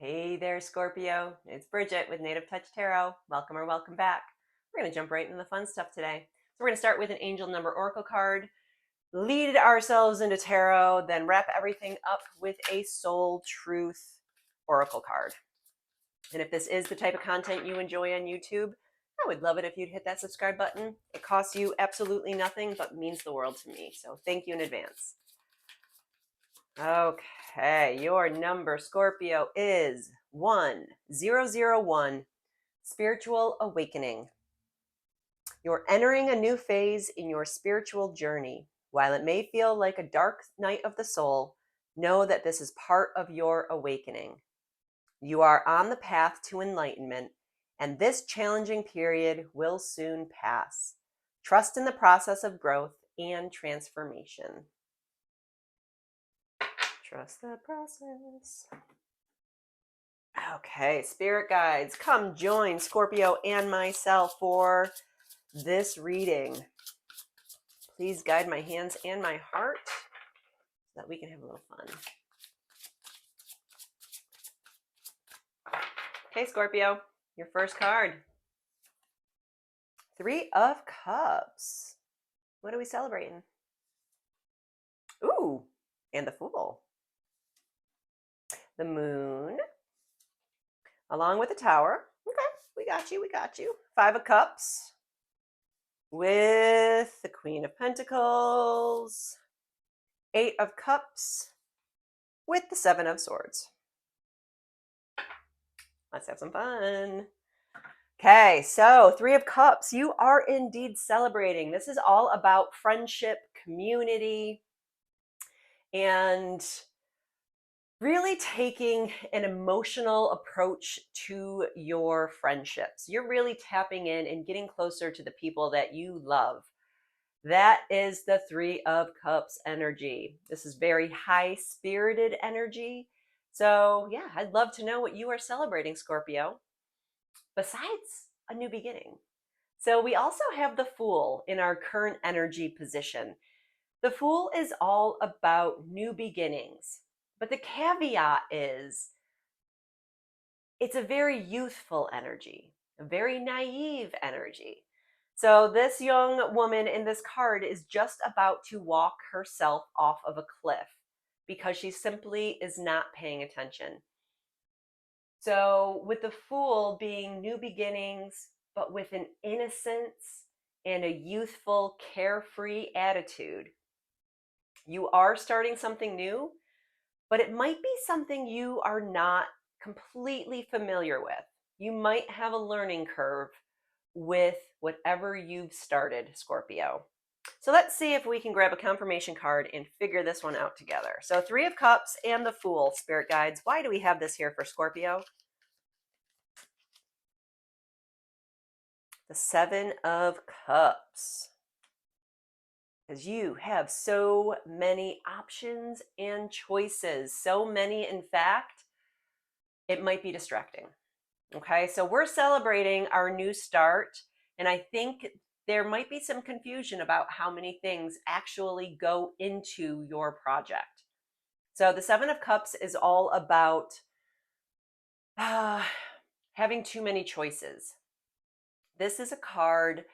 Hey there, Scorpio. It's Bridget with Native Touch Tarot. Welcome or welcome back. We're going to jump right into the fun stuff today. So, we're going to start with an angel number oracle card, lead ourselves into tarot, then wrap everything up with a soul truth oracle card. And if this is the type of content you enjoy on YouTube, I would love it if you'd hit that subscribe button. It costs you absolutely nothing, but means the world to me. So, thank you in advance. Okay, your number, Scorpio, is 1001, Spiritual Awakening. You're entering a new phase in your spiritual journey. While it may feel like a dark night of the soul, know that this is part of your awakening. You are on the path to enlightenment, and this challenging period will soon pass. Trust in the process of growth and transformation. Trust the process. Okay, spirit guides, come join Scorpio and myself for this reading. Please guide my hands and my heart so that we can have a little fun. Okay, Scorpio, your first card. 3 of Cups. What are we celebrating? Ooh, and the Fool. The Moon, along with the Tower. Okay, we got you. 5 of Cups with the Queen of Pentacles. 8 of Cups with the 7 of Swords. Let's have some fun. Okay, so 3 of Cups, you are indeed celebrating. This is all about friendship, community, and really taking an emotional approach to your friendships. You're really tapping in and getting closer to the people that you love. That is the 3 of Cups energy. This is very high-spirited energy. So yeah, I'd love to know what you are celebrating, Scorpio, besides a new beginning. So we also have the Fool in our current energy position. The Fool is all about new beginnings, but the caveat is it's a very youthful energy, a very naive energy. So this young woman in this card is just about to walk herself off of a cliff because she simply is not paying attention. So with the Fool being new beginnings, but with an innocence and a youthful, carefree attitude, you are starting something new, but it might be something you are not completely familiar with. You might have a learning curve with whatever you've started, Scorpio. So let's see if we can grab a confirmation card and figure this one out together. So 3 of Cups and the Fool, spirit guides. Why do we have this here for Scorpio? The 7 of Cups. Because you have so many options and choices. So many, in fact, it might be distracting. Okay, so we're celebrating our new start, and I think there might be some confusion about how many things actually go into your project. So the 7 of Cups is all about having too many choices. This is a card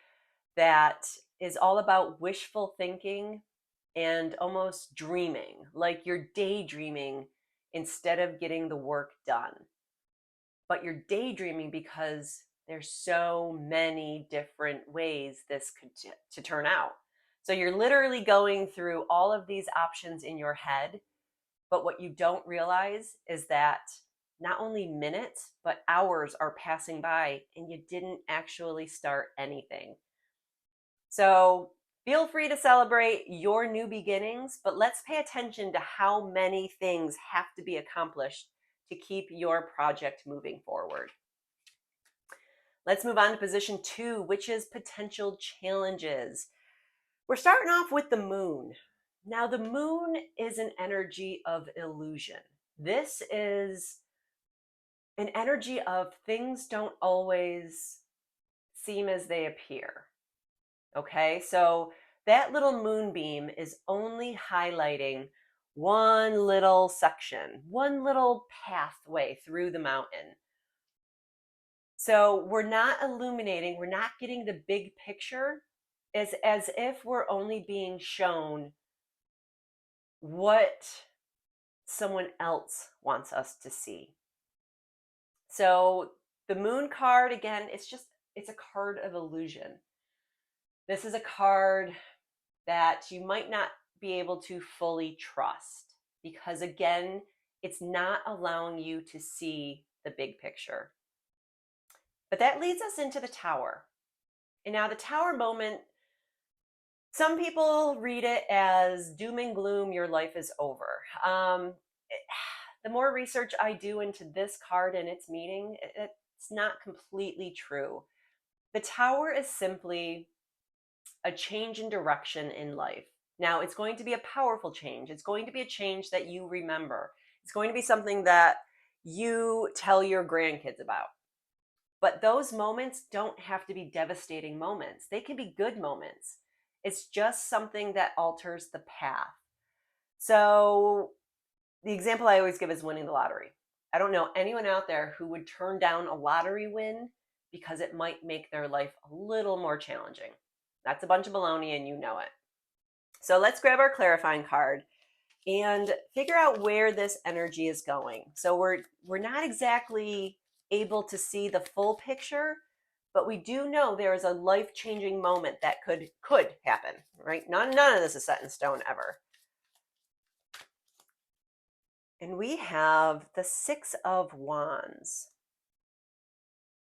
that is all about wishful thinking and almost dreaming, like you're daydreaming instead of getting the work done. But you're daydreaming because there's so many different ways this could to turn out. So you're literally going through all of these options in your head, but what you don't realize is that not only minutes, but hours are passing by and you didn't actually start anything. So feel free to celebrate your new beginnings, but let's pay attention to how many things have to be accomplished to keep your project moving forward. Let's move on to position 2, which is potential challenges. We're starting off with the Moon. Now, the Moon is an energy of illusion. This is an energy of things don't always seem as they appear. Okay, so that little moonbeam is only highlighting one little section, one little pathway through the mountain. So we're not illuminating, we're not getting the big picture. It's as if we're only being shown what someone else wants us to see. So the moon card, again, it's a card of illusion. This is a card that you might not be able to fully trust because, again, it's not allowing you to see the big picture. But that leads us into the Tower. And now the Tower moment, some people read it as doom and gloom, your life is over. The more research I do into this card and its meaning, it's not completely true. The Tower is simply a change in direction in life. Now, it's going to be a powerful change. It's going to be a change that you remember. It's going to be something that you tell your grandkids about. But those moments don't have to be devastating moments. They can be good moments. It's just something that alters the path. So, the example I always give is winning the lottery. I don't know anyone out there who would turn down a lottery win because it might make their life a little more challenging. That's a bunch of baloney and you know it. So let's grab our clarifying card and figure out where this energy is going. So we're not exactly able to see the full picture, but we do know there is a life-changing moment that could happen, right? None of this is set in stone ever. And we have the Six of Wands,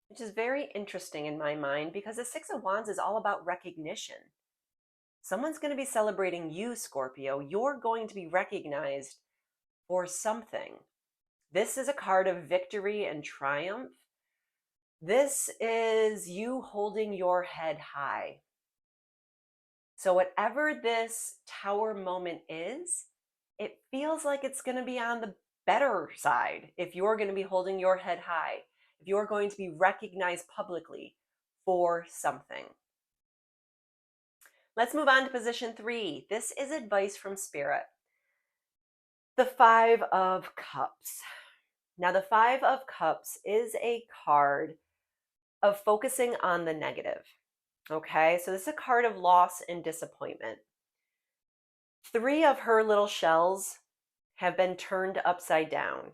which is very interesting in my mind because the Six of Wands is all about recognition. Someone's going to be celebrating you, Scorpio. You're going to be recognized for something. This is a card of victory and triumph. This is you holding your head high. So whatever this Tower moment is, it feels like it's going to be on the better side if you're going to be holding your head high, if you're going to be recognized publicly for something. Let's move on to position 3. This is advice from Spirit. The Five of Cups. Now, the Five of Cups is a card of focusing on the negative. Okay, so this is a card of loss and disappointment. 3 of her little shells have been turned upside down,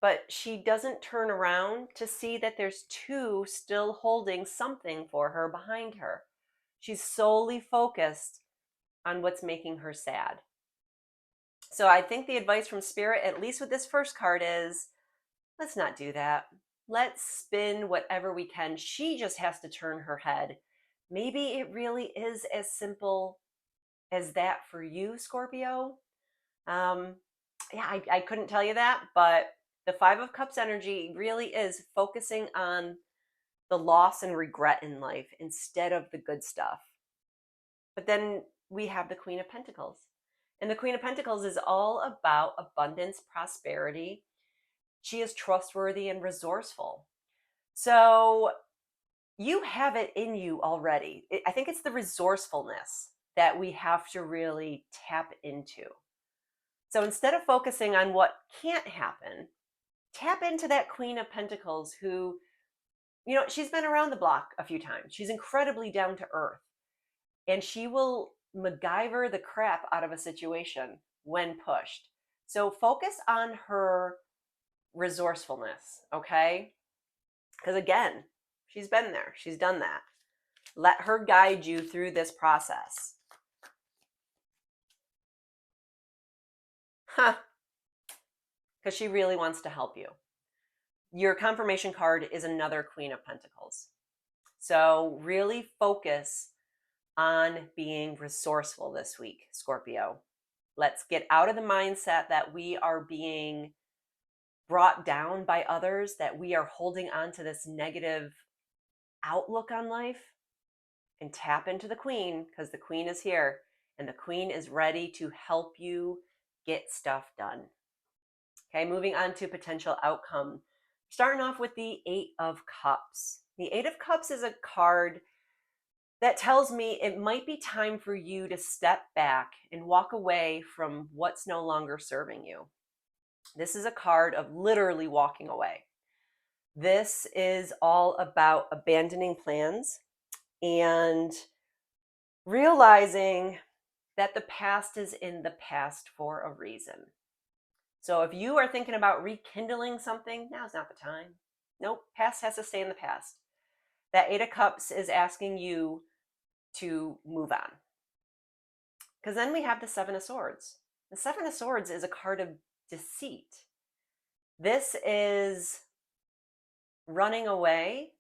but she doesn't turn around to see that there's 2 still holding something for her behind her. She's solely focused on what's making her sad. So I think the advice from Spirit, at least with this first card, is let's not do that. Let's spin whatever we can. She just has to turn her head. Maybe it really is as simple as that for you, Scorpio. I couldn't tell you that, but the Five of Cups energy really is focusing on the loss and regret in life instead of the good stuff. But then we have the Queen of Pentacles. And the Queen of Pentacles is all about abundance, prosperity. She is trustworthy and resourceful. So you have it in you already. I think it's the resourcefulness that we have to really tap into. So instead of focusing on what can't happen, tap into that Queen of Pentacles who, she's been around the block a few times. She's incredibly down to earth. And she will MacGyver the crap out of a situation when pushed. So focus on her resourcefulness, okay? Because again, she's been there. She's done that. Let her guide you through this process. Because she really wants to help you. Your confirmation card is another Queen of Pentacles. So really focus on being resourceful this week, Scorpio. Let's get out of the mindset that we are being brought down by others, that we are holding on to this negative outlook on life, and tap into the Queen, because the Queen is here and the Queen is ready to help you get stuff done. Okay, moving on to potential outcome. Starting off with the Eight of Cups. The Eight of Cups is a card that tells me it might be time for you to step back and walk away from what's no longer serving you. This is a card of literally walking away. This is all about abandoning plans and realizing that the past is in the past for a reason. So if you are thinking about rekindling something, now's not the time. Nope, past has to stay in the past. That Eight of Cups is asking you to move on. Because then we have the Seven of Swords. The Seven of Swords is a card of deceit. This is running away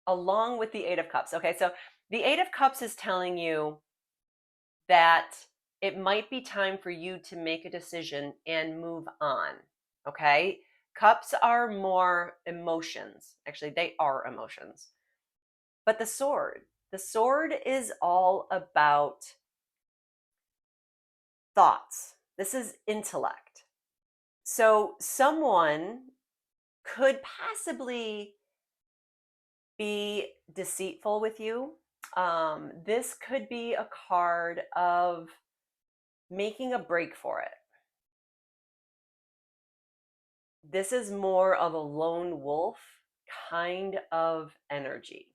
along with the Eight of Cups. Okay, so the Eight of Cups is telling you that it might be time for you to make a decision and move on. Okay, cups are more emotions. Actually, they are emotions. But the sword is all about thoughts. This is intellect. So someone could possibly be deceitful with you. This could be a card of making a break for it. This is more of a lone wolf kind of energy.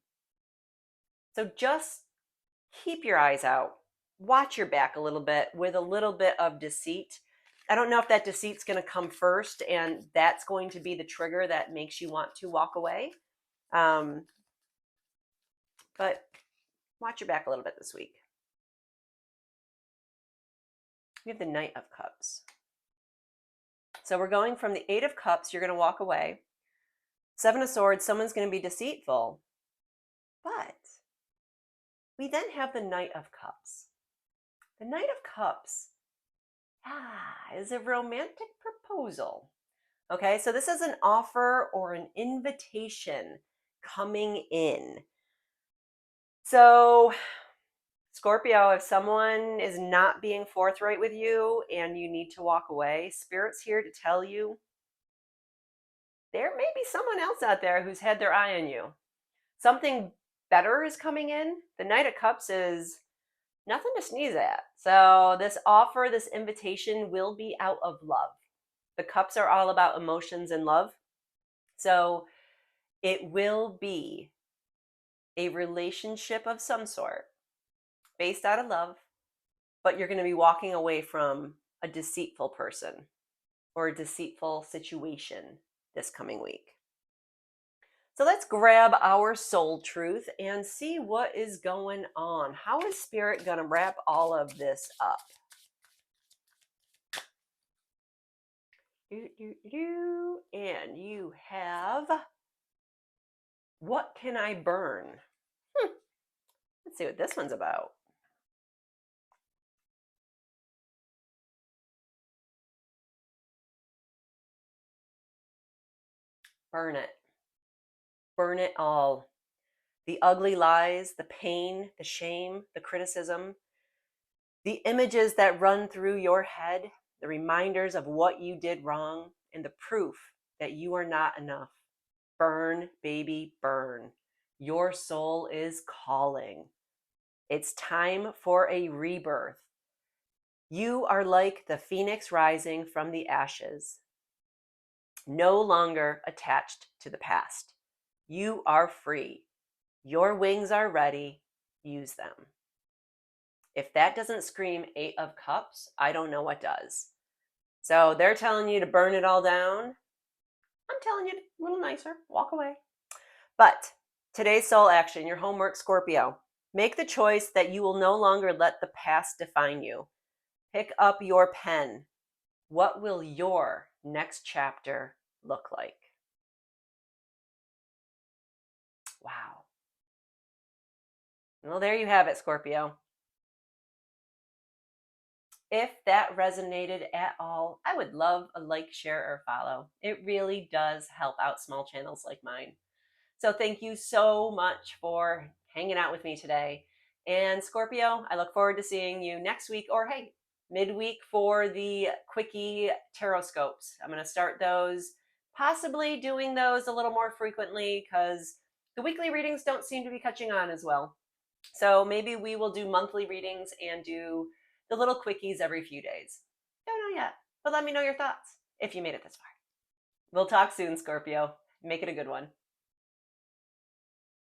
So just keep your eyes out. Watch your back a little bit with a little bit of deceit. I don't know if that deceit's going to come first and that's going to be the trigger that makes you want to walk away. But watch your back a little bit this week. We have the Knight of Cups. So we're going from the Eight of Cups, you're going to walk away. Seven of Swords, someone's going to be deceitful. But we then have the Knight of Cups. The Knight of Cups is a romantic proposal. Okay, so this is an offer or an invitation coming in. So Scorpio, if someone is not being forthright with you and you need to walk away, Spirit's here to tell you there may be someone else out there who's had their eye on you. Something better is coming in. The Knight of Cups is nothing to sneeze at. So this offer, this invitation will be out of love. The cups are all about emotions and love. So it will be a relationship of some sort based out of love, but you're going to be walking away from a deceitful person or a deceitful situation this coming week. So let's grab our soul truth and see what is going on. How is Spirit going to wrap all of this up? And you have, what can I burn? Let's see what this one's about. Burn it. Burn it all. The ugly lies, the pain, the shame, the criticism, the images that run through your head, the reminders of what you did wrong, and the proof that you are not enough. Burn, baby, burn. Your soul is calling. It's time for a rebirth. You are like the phoenix rising from the ashes, no longer attached to the past. You are free. Your wings are ready. Use them. If that doesn't scream Eight of Cups, I don't know what does. So they're telling you to burn it all down. I'm telling you a little nicer, walk away. But today's soul action, your homework, Scorpio. Make the choice that you will no longer let the past define you. Pick up your pen. What will your next chapter look like? Wow. Well, there you have it, Scorpio. If that resonated at all, I would love a like, share, or follow. It really does help out small channels like mine. So thank you so much for hanging out with me today. And Scorpio, I look forward to seeing you next week, or hey, midweek for the quickie tarot scopes. I'm going to start those, possibly doing those a little more frequently because the weekly readings don't seem to be catching on as well. So maybe we will do monthly readings and do the little quickies every few days. Don't know yet, but let me know your thoughts if you made it this far. We'll talk soon, Scorpio. Make it a good one.